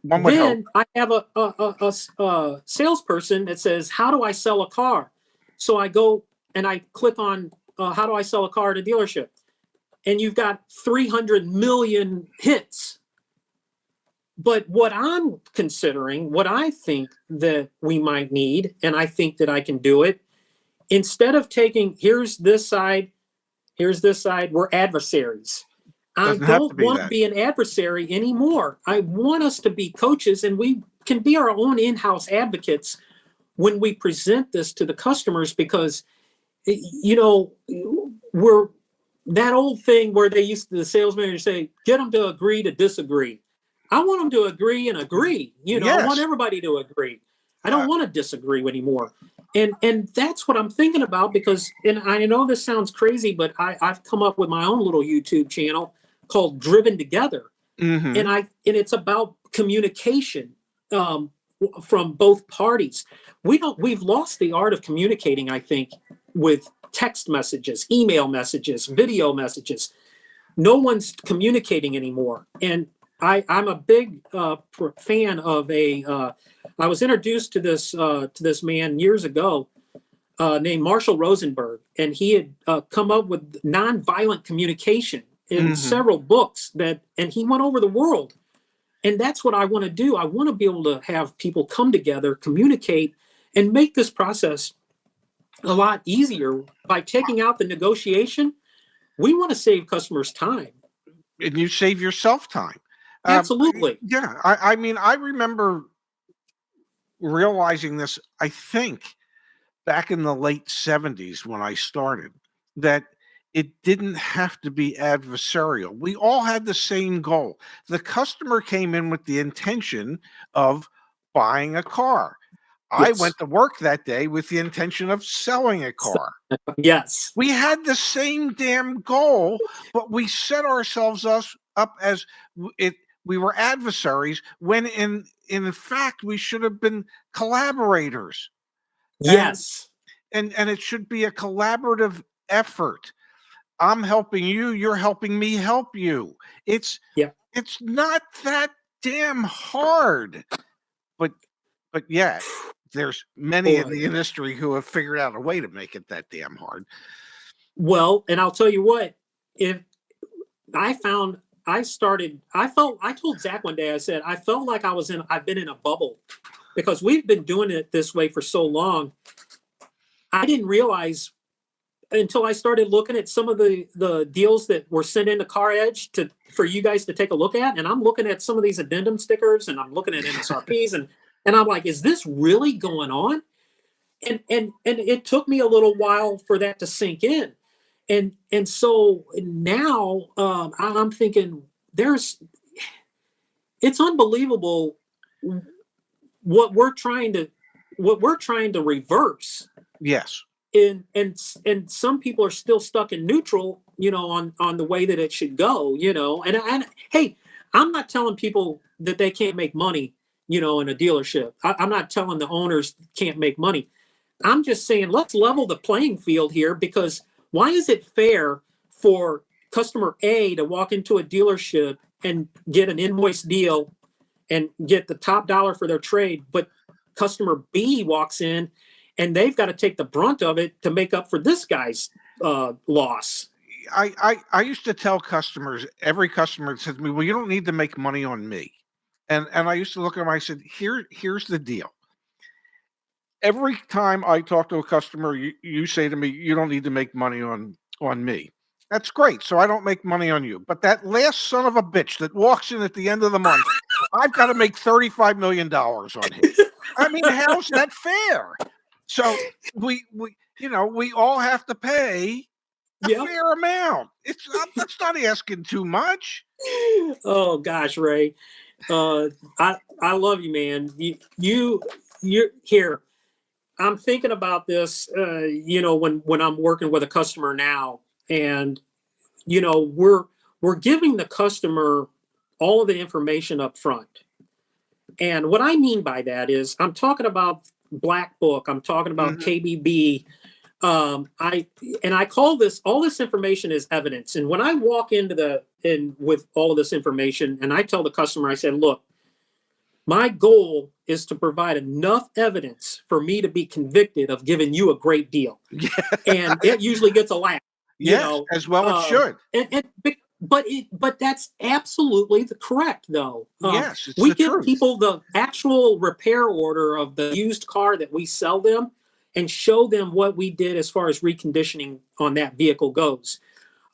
Then I have a salesperson that says, how do I sell a car? So I go and I click on how do I sell a car at a dealership? and you've got 300 million hits. But what I'm considering, what I think that we might need, and I think that I can do it, instead of taking, here's this side, we're adversaries. I don't want to be an adversary anymore. I want us to be coaches, and we can be our own in-house advocates when we present this to the customers, because, you know, we're that old thing where the sales manager say, get them to agree to disagree. I want them to agree and agree. You know, I want everybody to agree. I don't want to disagree anymore. And that's what I'm thinking about, because, and I know this sounds crazy, but I've come up with my own little YouTube channel called Driven Together. Mm-hmm. And it's about communication from both parties. We've lost the art of communicating, I think, with text messages, email messages, video messages. No one's communicating anymore. And I'm a big fan of I was introduced to this man years ago named Marshall Rosenberg, and he had come up with nonviolent communication in several books and he went over the world. And that's what I want to do. I want to be able to have people come together, communicate, and make this process a lot easier by taking out the negotiation. We want to save customers time. And you save yourself time. Absolutely. Yeah. I mean, I remember realizing this, I think, back in the late 70s when I started, that it didn't have to be adversarial. We all had the same goal. The customer came in with the intention of buying a car. I went to work that day with the intention of selling a car. Yes. We had the same damn goal, but we set ourselves up as we were adversaries, when in fact we should have been collaborators. Yes. And it should be a collaborative effort. I'm helping you, you're helping me help you. It's not that damn hard. But yeah, there's many in the industry who have figured out a way to make it that damn hard. Well, and I'll tell you what, I told Zach one day, I said, I felt like I've been in a bubble, because we've been doing it this way for so long. I didn't realize until I started looking at some of the deals that were sent into Car Edge for you guys to take a look at. And I'm looking at some of these addendum stickers, and I'm looking at MSRPs, and I'm like, is this really going on? And it took me a little while for that to sink in. And so now I'm thinking it's unbelievable what we're trying to reverse. Yes. And some people are still stuck in neutral, you know, on the way that it should go, you know. And hey, I'm not telling people that they can't make money, you know, in a dealership. I'm not telling the owners can't make money. I'm just saying, let's level the playing field here, because why is it fair for customer A to walk into a dealership and get an invoice deal and get the top dollar for their trade, but customer B walks in and they've got to take the brunt of it to make up for this guy's loss? I used to tell customers, every customer said to me, well, you don't need to make money on me. And I used to look at them, I said, here's the deal. Every time I talk to a customer, you say to me, you don't need to make money on me. That's great. So I don't make money on you. But that last son of a bitch that walks in at the end of the month, I've got to make $35 million on him. I mean, how's that fair? So we all have to pay a fair amount. That's not asking too much. Oh gosh, Ray. I love you, man. You're here. I'm thinking about this, when I'm working with a customer now, and, you know, we're giving the customer all of the information up front. And what I mean by that is I'm talking about Black Book. I'm talking about KBB. I call all this information is evidence. And when I walk with all of this information, and I tell the customer, I said, look, my goal is to provide enough evidence for me to be convicted of giving you a great deal. And it usually gets a laugh. Yes, as well it should. and but that's absolutely correct though. Yes, it's We the give truth. people the actual repair order of the used car that we sell them and show them what we did as far as reconditioning on that vehicle goes.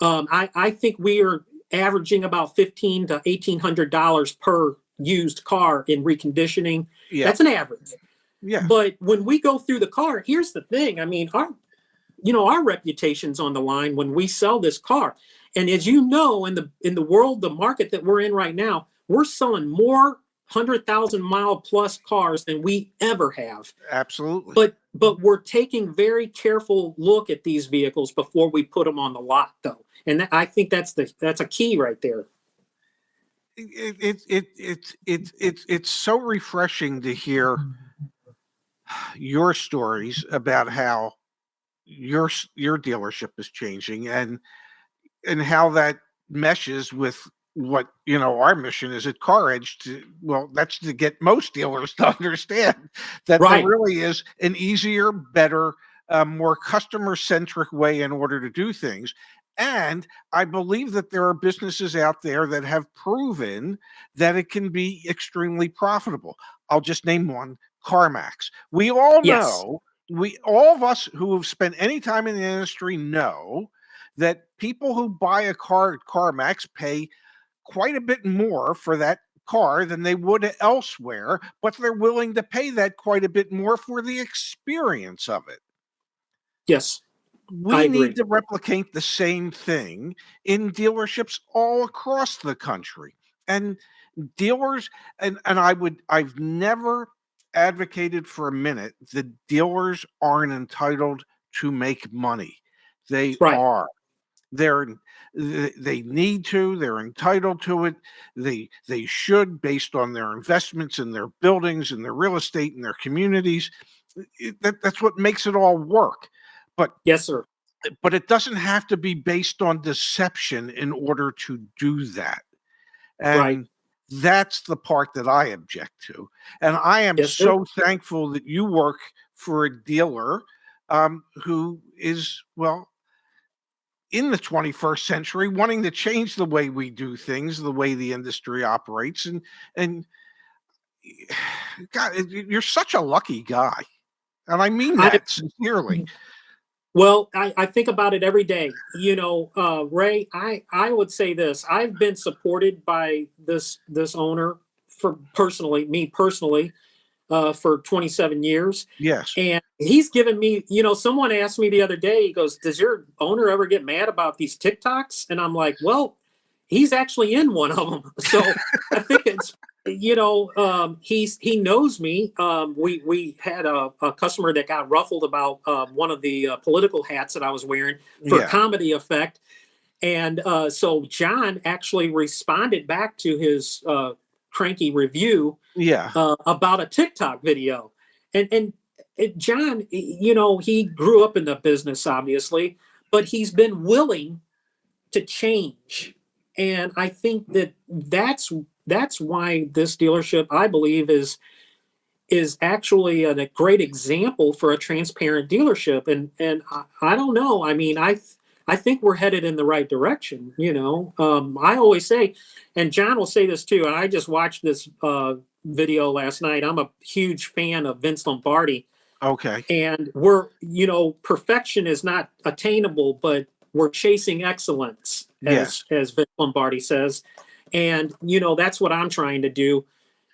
I think we are averaging about $1,500 to $1,800 per used car in reconditioning. Yeah. That's an average. Yeah. But when we go through the car, here's the thing. I mean, our reputation's on the line when we sell this car. And as you know, in the world, the market that we're in right now, we're selling more 100,000-mile plus cars than we ever have. Absolutely. But we're taking very careful look at these vehicles before we put them on the lot, though, and I think that's a key right there. It's so refreshing to hear your stories about how your dealership is changing and how that meshes with what our mission is at Car Edge that's to get most dealers to understand that Right. there really is an easier, better, more customer centric way in order to do things. And I believe that there are businesses out there that have proven that it can be extremely profitable. I'll just name one: CarMax. We all Yes. know, all of us who have spent any time in the industry know that people who buy a car at CarMax pay quite a bit more for that car than they would elsewhere, but they're willing to pay that quite a bit more for the experience of it. Yes. I We agree. need to replicate the same thing in dealerships all across the country. And dealers, and I've never advocated for a minute that dealers aren't entitled to make money. They Right. are. They need to. They're entitled to it. They should, based on their investments in their buildings and their real estate and their communities. That's what makes it all work. But Yes, sir. but it doesn't have to be based on deception in order to do that. And Right. that's the part that I object to. And I am Yes, sir. so thankful that you work for a dealer who is, in the 21st century, wanting to change the way we do things, the way the industry operates. And God, you're such a lucky guy. And I mean that sincerely. Well, I think about it every day. Ray, I would say this. I've been supported by this owner me personally, for 27 years. Yes. And he's given me, someone asked me the other day, he goes, does your owner ever get mad about these TikToks? And I'm like, well, he's actually in one of them. So I think it's, he knows me. We had a customer that got ruffled about one of the political hats that I was wearing for comedy effect. And so John actually responded back to his cranky review about a TikTok video. And John, he grew up in the business, obviously, but he's been willing to change. And I think that's why this dealership, I believe, is actually a great example for a transparent dealership. And I don't know. I mean, I think we're headed in the right direction. I always say, and John will say this too, and I just watched this video last night. I'm a huge fan of Vince Lombardi. Okay. And perfection is not attainable, but we're chasing excellence, as Vince Lombardi says. And, that's what I'm trying to do.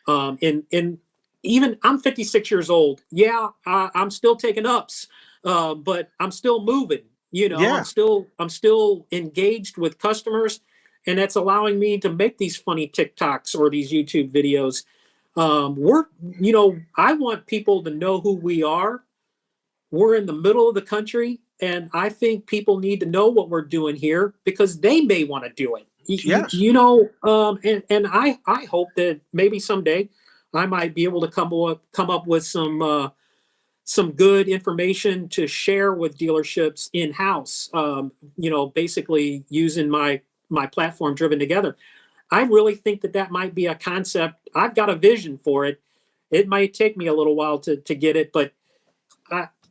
In even I'm 56 years old. Yeah, I'm still taking ups, but I'm still moving. I'm still engaged with customers, and that's allowing me to make these funny TikToks or these YouTube videos. I want people to know who we are. We're in the middle of the country, and I think people need to know what we're doing here because they may want to do it. Yes. And I hope that maybe someday I might be able to come up with some good information to share with dealerships in-house, basically using my platform Driven Together. I really think that might be a concept. I've got a vision for it. It might take me a little while to get it, but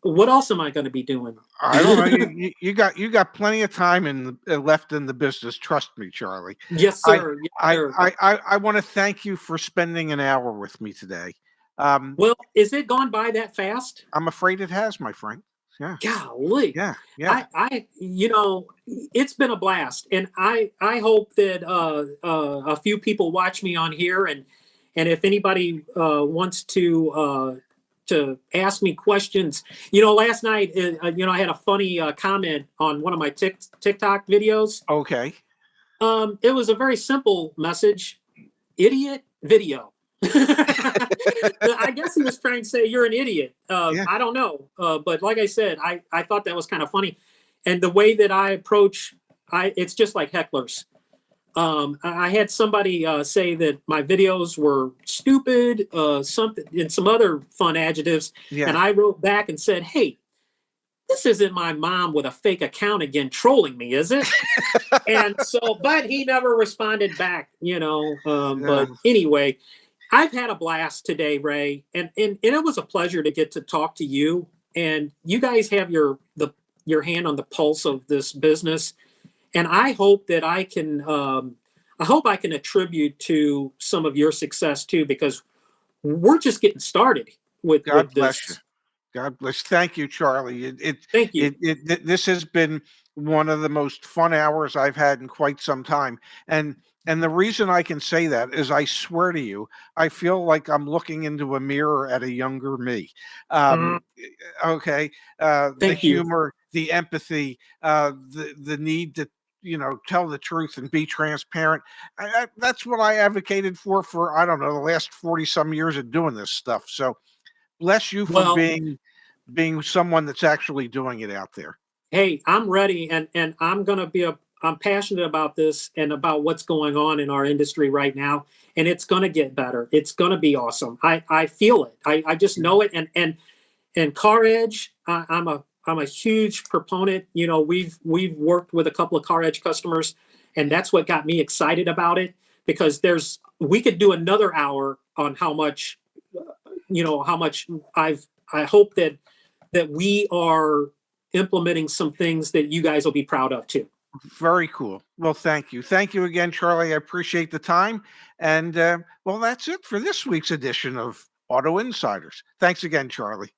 what else am I going to be doing? I don't know. You got plenty of time left in the business. Trust me, Charlie. Yes, I sir. Yes, I sir. I want to thank you for spending an hour with me today. Um, Well, is it gone by that fast? I'm afraid it has, my friend. Yeah, Golly. yeah, yeah. It's been a blast, and I hope that a few people watch me on here, and if anybody wants to ask me questions, last night, I had a funny comment on one of my TikTok videos. Okay. It was a very simple message: idiot video. I guess he was trying to say you're an idiot. Yeah. I don't know, but like I said, I thought that was kind of funny, and the way that I approach, it's just like hecklers. I had somebody say that my videos were stupid, something, and some other fun adjectives, and Yeah. I wrote back and said, "Hey, this isn't my mom with a fake account again trolling me, is it?" And so, but he never responded back, Yeah. But anyway, I've had a blast today, Ray, and it was a pleasure to get to talk to you. And you guys have your hand on the pulse of this business, and I hope that I hope I can attribute to some of your success too, because we're just getting started God with bless you. this. God bless. Thank you, Charlie. Thank you. This has been one of the most fun hours I've had in quite some time. And the reason I can say that is I swear to you, I feel like I'm looking into a mirror at a younger me. Mm, Okay. The thank you. humor, the empathy, the need to, tell the truth and be transparent. That's what I advocated for, I don't know, the last 40 some years of doing this stuff. So bless you for Well, being someone that's actually doing it out there. hey, I'm ready, and I'm passionate about this and about what's going on in our industry right now, and it's going to get better. It's going to be awesome. I feel it. I just know it. And Car Edge, I'm a huge proponent. We've worked with a couple of Car Edge customers, and that's what got me excited about it, because we could do another hour on how much I hope that we are implementing some things that you guys will be proud of too. Very cool. Well, thank you. Thank you again, Charlie. I appreciate the time. And well, that's it for this week's edition of Auto Insiders. Thanks again, Charlie.